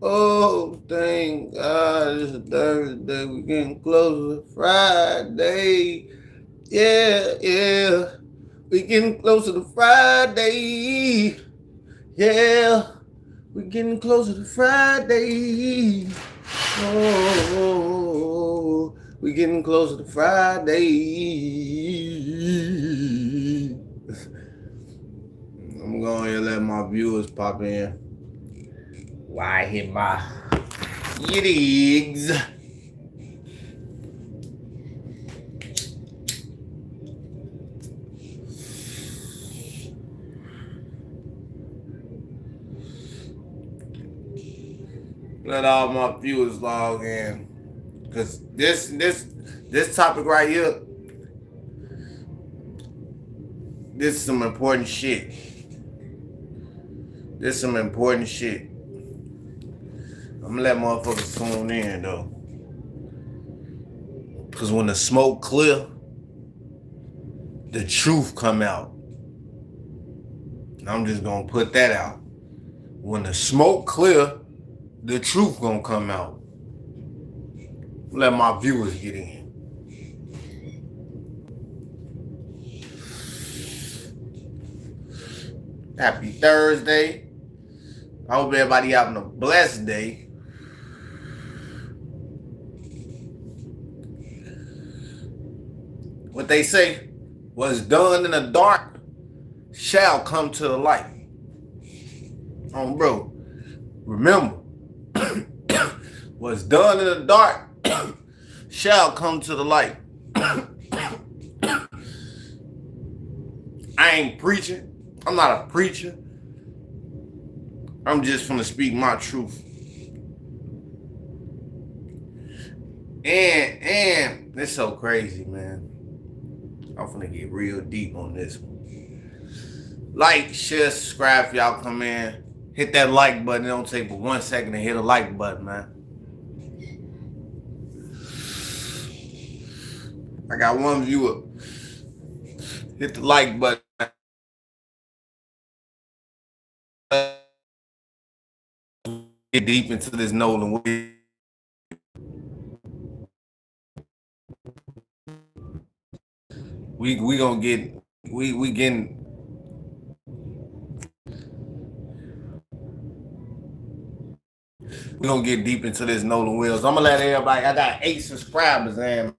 Oh, thank God, it's a Thursday. We're getting closer to Friday. Yeah, yeah. We're getting closer to Friday. Yeah. We're getting closer to Friday. Oh, we're getting closer to Friday. I'm going to let my viewers pop in. Why hit my yiddies? Let all my viewers log in. Cause this topic right here, this is some important shit. This is some important shit. I'm gonna let motherfuckers tune in though. Cause when the smoke clear, the truth come out. And I'm just gonna put that out. When the smoke clear, the truth gonna come out. Let my viewers get in. Happy Thursday. I hope everybody having a blessed day. What they say, what's done in the dark shall come to the light. Bro, remember, what's done in the dark shall come to the light. I ain't preaching. I'm not a preacher. I'm just gonna speak my truth. And it's so crazy, man. I'm finna get real deep on this one. Like, share, subscribe if y'all come in. Hit that like button. It don't take but 1 second to hit a like button, man. I got one viewer. Hit the like button. Get deep into this Nolan. We gonna get we getting we gonna get deep into this Nolan Wills. I'm gonna let everybody. I got 8 subscribers, man.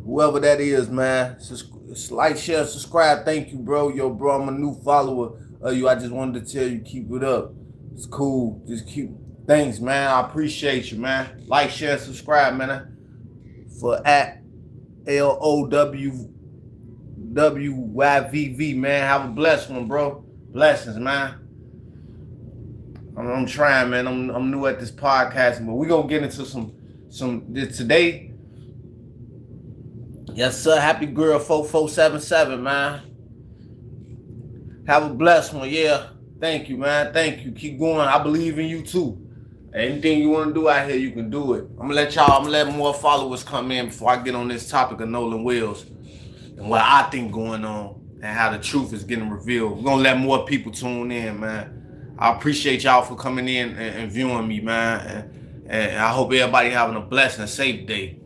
Whoever that is, man. Like, share, subscribe. Thank you, bro. Yo, bro, I'm a new follower of you. I just wanted to tell you, keep it up. It's cool. Just keep. Thanks, man. I appreciate you, man. Like, share, subscribe, man. For at LOWWYVV, man. Have a blessed one, bro. Blessings, man. I'm trying, man. I'm new at this podcast, but we gonna get into some today. Yes, sir. Happy girl 4477, man. Have a blessed one, yeah. Thank you, man. Thank you. Keep going. I believe in you too. Anything you want to do out here, you can do it. I'm gonna let more followers come in before I get on this topic of Nolan Wills and what I think going on and how the truth is getting revealed. We're gonna let more people tune in, man. I appreciate y'all for coming in and viewing me, man. And I hope everybody having a blessed and safe day.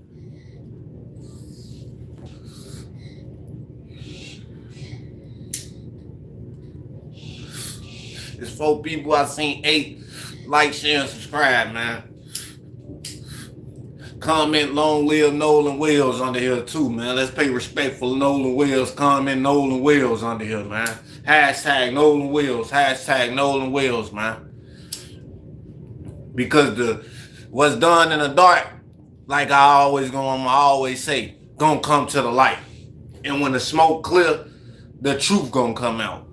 There's 4 people. I seen 8. Like, share, and subscribe, man. Comment Long Live Nolan Wills under here too, man. Let's pay respect for Nolan Wills. Comment Nolan Wills under here, man. Hashtag Nolan Wills. Hashtag Nolan Wills, man. Because the what's done in the dark, like I always say, gonna come to the light. And when the smoke clear, the truth gonna come out.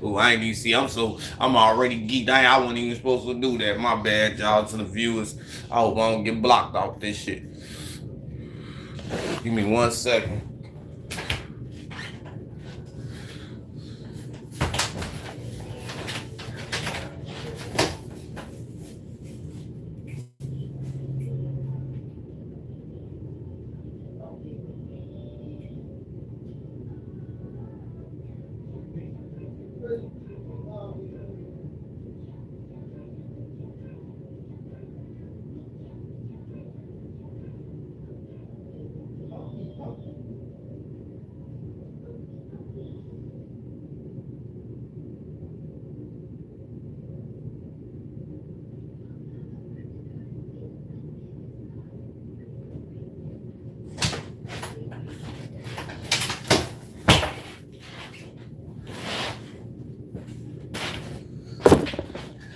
Oh, I ain't even see. I'm already geeked. I wasn't even supposed to do that. My bad, y'all, to the viewers. I hope I don't get blocked off this shit. Give me 1 second.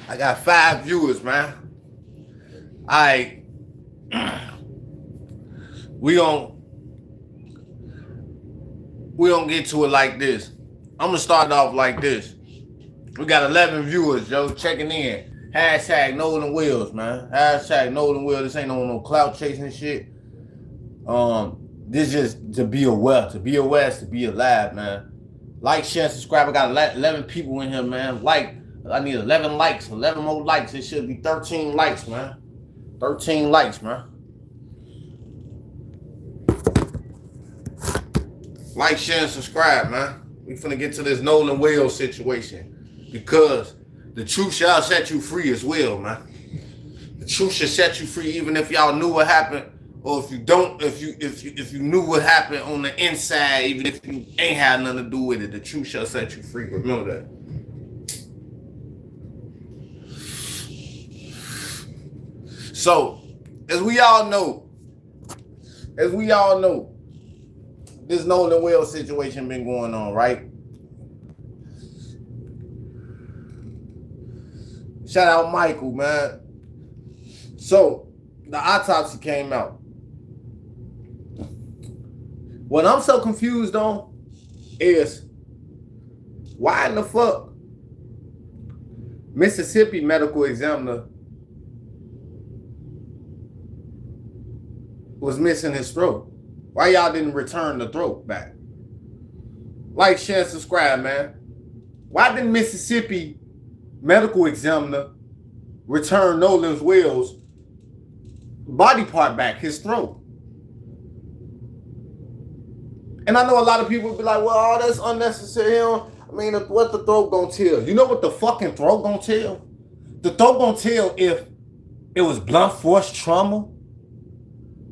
I got 5 viewers, man. Alright. We don't get to it like this. I'm gonna start off like this. We got 11 viewers, Joe, checking in. Hashtag Nolan Wheels, man. Hashtag Nolan Wheels. This ain't no clout chasing shit. This just to be aware. To be aware is to be alive, man. Like, share, subscribe. I got 11 people in here, man. Like, I need 11 likes. 11 more likes. It should be 13 likes, man. 13 likes, man. Like, share, and subscribe, man. We finna get to this Nolan Wales situation. Because the truth shall set you free as well, man. The truth shall set you free even if y'all knew what happened. Or if you don't, if you knew what happened on the inside, even if you ain't had nothing to do with it, the truth shall set you free. Remember that. So, as we all know, this Nolan Wales situation been going on, right? Shout out Michael, man. So, the autopsy came out. What I'm so confused on is why in the fuck Mississippi medical examiner was missing his throat? Why y'all didn't return the throat back? Like, share, subscribe, man. Why didn't Mississippi medical examiner return Nolan Wales' body part back, his throat? And I know a lot of people be like, well, oh, that's unnecessary. I mean, what the throat gonna tell? You know what the fucking throat gonna tell? The throat gonna tell if it was blunt force trauma,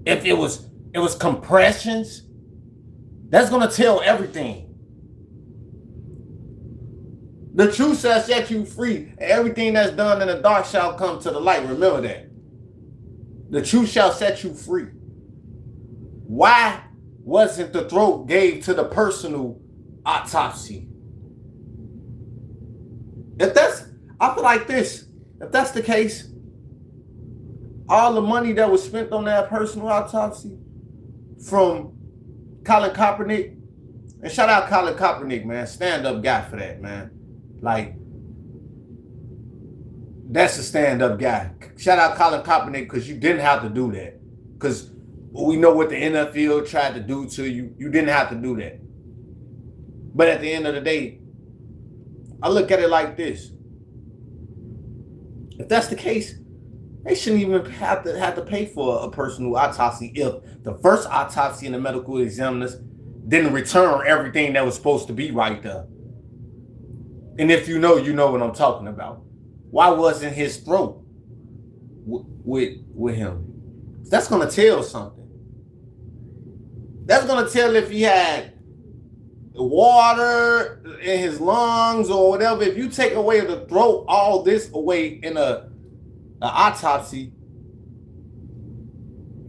if it was compressions. That's gonna tell everything. The truth shall set you free. Everything that's done in the dark shall come to the light. Remember that. The truth shall set you free. Why wasn't the throat gave to the personal autopsy? I feel like this. If that's the case, all the money that was spent on that personal autopsy from Colin Kaepernick, and shout out Colin Kaepernick, man, stand-up guy for that, man. Like, that's a stand-up guy. Shout out Colin Kaepernick, because you didn't have to do that. Because we know what the NFL tried to do to you. You didn't have to do that. But at the end of the day, I look at it like this. If that's the case, they shouldn't even have to pay for a personal autopsy if the first autopsy and the medical examiners didn't return everything that was supposed to be right there. And if you know what I'm talking about. Why wasn't his throat with him? That's gonna tell something. That's gonna tell if he had water in his lungs or whatever. If you take away the throat, all this away in an autopsy,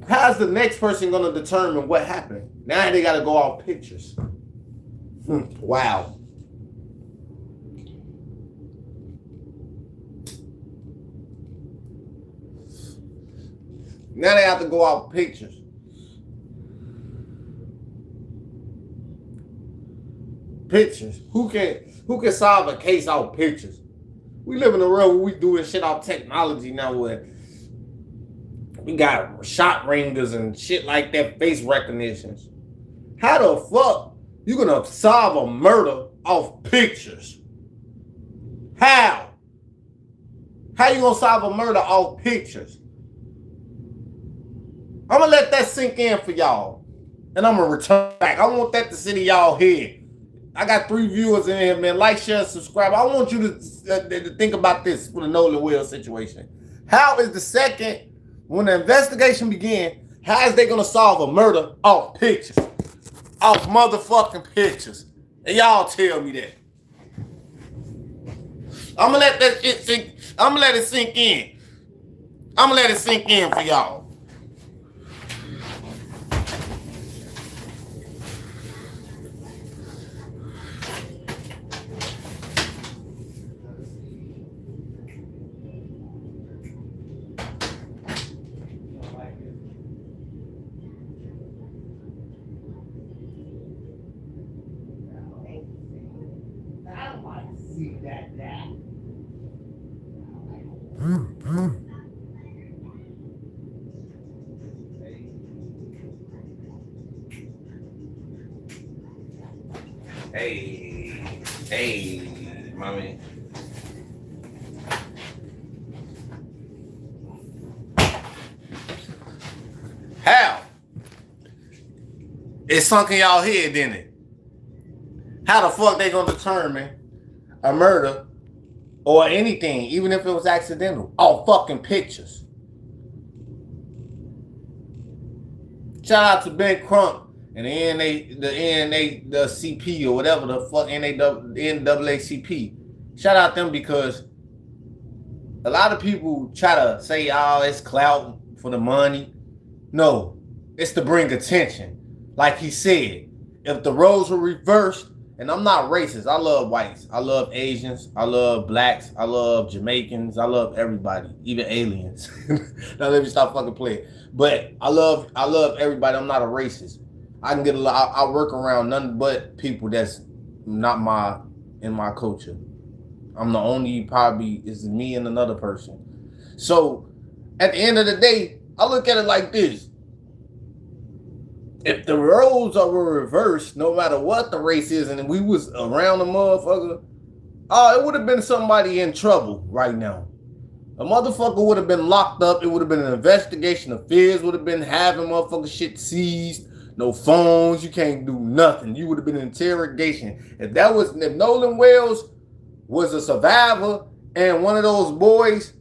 how's the next person gonna determine what happened? Now they gotta go off pictures. Wow. Now they have to go off pictures. Pictures. Who can solve a case off pictures? We live in a world where we doing shit off technology now, where we got shot ringers and shit like that, face recognitions. How the fuck you gonna solve a murder off pictures? How? How you gonna solve a murder off pictures? I'm gonna let that sink in for y'all, and I'm gonna return back. I want that to sit in y'all head. I got 3 viewers in here, man. Like, share, subscribe. I want you to think about this with the Nolan Wales situation. How is the second, when the investigation began, how is they gonna solve a murder off pictures? Off motherfucking pictures. And y'all tell me that. I'm gonna let that shit sink. I'm gonna let it sink in. I'm gonna let it sink in for y'all. Hey, mommy. How? It sunk in y'all head, didn't it? How the fuck they gonna determine a murder or anything, even if it was accidental? All fucking pictures. Shout out to Ben Crump and the CP or whatever the fuck NAACP. Shout out them because a lot of people try to say, oh, it's clout for the money. No, it's to bring attention. Like he said, if the roles were reversed, and I'm not racist, I love whites, I love Asians, I love blacks, I love Jamaicans, I love everybody, even aliens. Now let me stop fucking playing. But I love everybody. I'm not a racist. I can get a lot. I work around none but people that's not in my culture. I'm the only, probably is me and another person. So at the end of the day, I look at it like this. If the roles were reversed, no matter what the race is, and we was around the motherfucker, oh, it would have been somebody in trouble right now. A motherfucker would have been locked up. It would have been an investigation. The feds would have been having motherfucker shit seized. No phones. You can't do nothing. You would have been in interrogation. If Nolan Wells was a survivor and one of those boys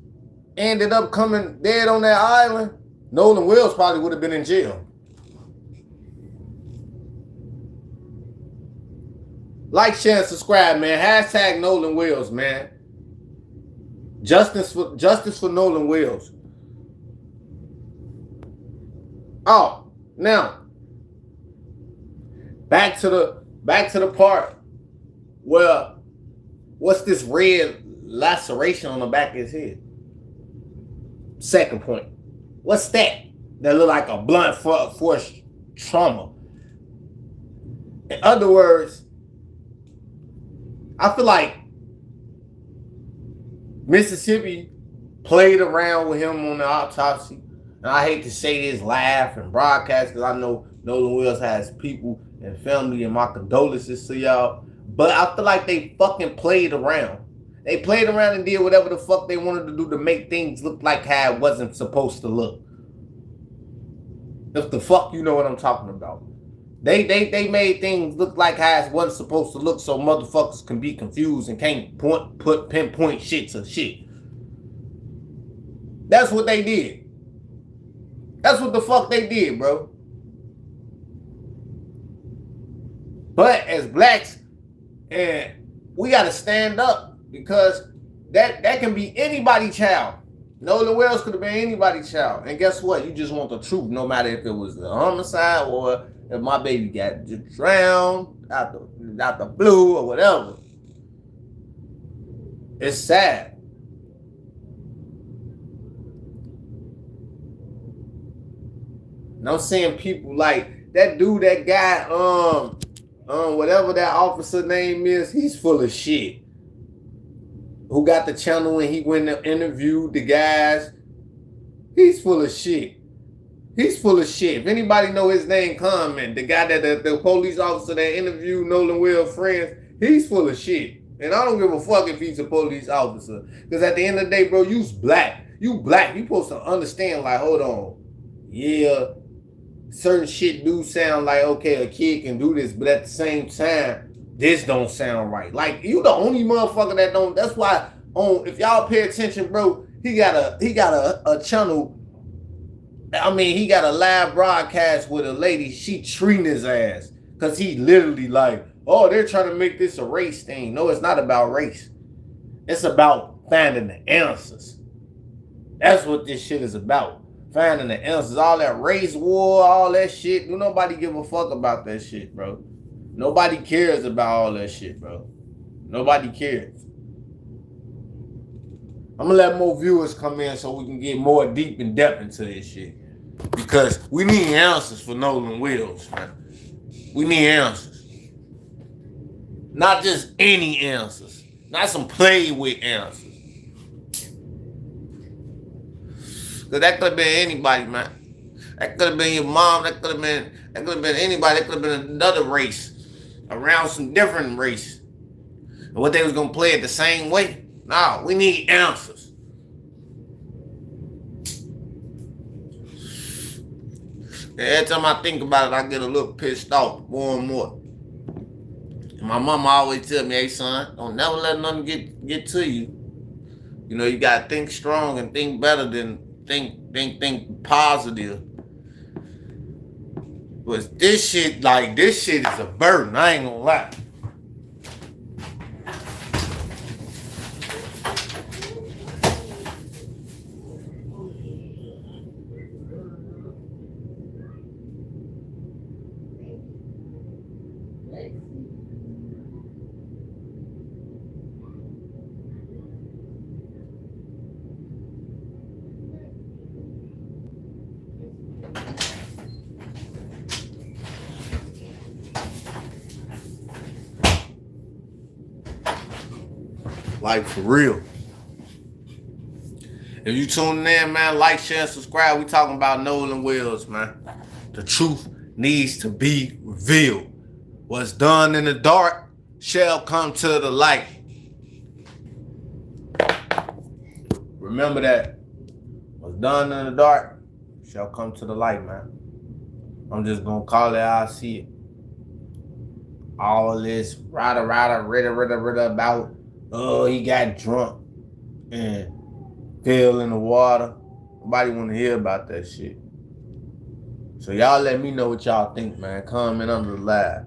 ended up coming dead on that island, Nolan Wells probably would have been in jail. Like, share, and subscribe, man. Hashtag Nolan Wells, man. Justice for Nolan Wells. Oh, now back to the part where what's this red laceration on the back of his head? Second point. What's that? That look like a blunt force trauma. In other words, I feel like Mississippi played around with him on the autopsy. And I hate to say this live and broadcast because I know Nolan Wells has people and family, and my condolences to y'all. But I feel like they fucking played around. They played around and did whatever the fuck they wanted to do to make things look like how it wasn't supposed to look. If the fuck you know what I'm talking about. They made things look like how it wasn't supposed to look so motherfuckers can be confused and can't pinpoint shit to shit. That's what they did. That's what the fuck they did, bro. But as blacks, and we gotta stand up because that can be anybody's child. Nolan Wells could have been anybody's child. And guess what? You just want the truth, no matter if it was a homicide or if my baby got drowned out the blue or whatever. It's sad. And I'm seeing people like that dude, that guy, whatever that officer name is, he's full of shit. Who got the channel and he went and interviewed the guys. He's full of shit. He's full of shit. If anybody know his name, comment. The guy the police officer that interviewed Nolan Wells' friends, he's full of shit. And I don't give a fuck if he's a police officer. Because at the end of the day, bro, you's black. You black. You supposed to understand, like, hold on. Yeah, certain shit do sound like, okay, a kid can do this, but at the same time, this don't sound right. Like, you the only motherfucker that don't. That's why, if y'all pay attention, bro, he got a channel. I mean, he got a live broadcast with a lady. She treating his ass because he literally like, oh, they're trying to make this a race thing. No, it's not about race. It's about finding the answers. That's what this shit is about. Finding the answers. All that race war, all that shit. Do nobody give a fuck about that shit, bro. Nobody cares about all that shit, bro. Nobody cares. I'm gonna let more viewers come in so we can get more deep and depth into this shit. Because we need answers for Nolan Wells, man. We need answers. Not just any answers. Not some play with answers. Cause that could have been anybody, man. That could have been your mom. That could have been anybody. That could have been another race around some different race. And what they was gonna play it the same way? No, we need answers. And every time I think about it, I get a little pissed off more and more. And my mama always tell me, "Hey son, don't never let nothing get to you. You know, you gotta think strong and think better than think positive." But this shit is a burden. I ain't gonna lie. Like, for real. If you tuning in, man, like, share, and subscribe. We talking about Nolan Wills, man. The truth needs to be revealed. What's done in the dark shall come to the light. Remember that. What's done in the dark shall come to the light, man. I'm just gonna call it how I see it. All this rada about, oh, he got drunk and fell in the water. Nobody want to hear about that shit. So y'all let me know what y'all think, man. Comment under the live.